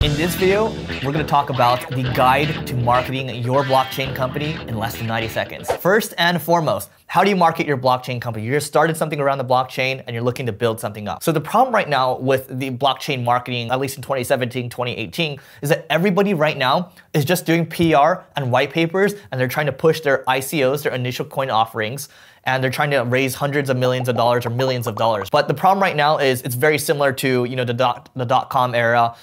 In this video, we're going to talk about the guide to marketing your blockchain company in less than 90 seconds. First and foremost, how do you market your blockchain company? You just started something around the blockchain and you're looking to build something up. So the problem right now with the blockchain marketing, at least in 2017, 2018, is that everybody right now is just doing PR and white papers, and they're trying to push their ICOs, their initial coin offerings, and they're trying to raise hundreds of millions of dollars or millions of dollars. But the problem right now is it's very similar to the dot-com era,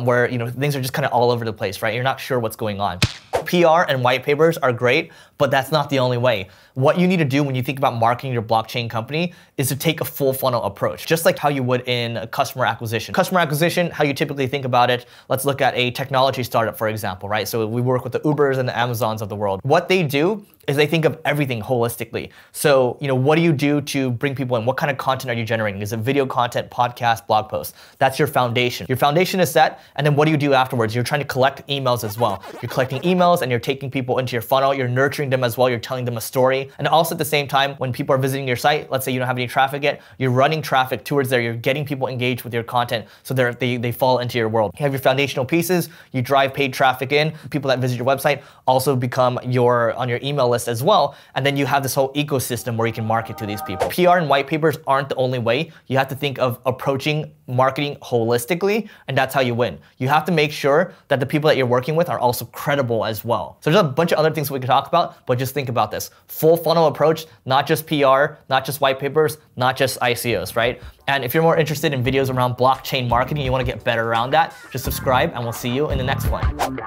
where things are just kind of all over the place, right? You're not sure what's going on. PR and white papers are great, but that's not the only way. What you need to do when you think about marketing your blockchain company is to take a full funnel approach, just like how you would in customer acquisition. Customer acquisition, how you typically think about it, let's look at a technology startup, for example, right? So we work with the Ubers and the Amazons of the world. What they do is they think of everything holistically. So, what do you do to bring people in? What kind of content are you generating? Is it video content, podcast, blog posts? That's your foundation. Your foundation is set, and then what do you do afterwards? You're trying to collect emails as well. You're collecting emails and you're taking people into your funnel. You're nurturing them as well. You're telling them a story. And also at the same time, when people are visiting your site, let's say you don't have any traffic yet, you're running traffic towards there. You're getting people engaged with your content so they fall into your world. You have your foundational pieces. You drive paid traffic in. People that visit your website also become on your email list as well. And then you have this whole ecosystem where you can market to these people. PR and white papers aren't the only way. You have to think of approaching marketing holistically, and that's how you win. You have to make sure that the people that you're working with are also credible as well. So there's a bunch of other things we could talk about, but just think about this. Full funnel approach, not just PR, not just white papers, not just ICOs, right? And if you're more interested in videos around blockchain marketing, you want to get better around that, just subscribe and we'll see you in the next one.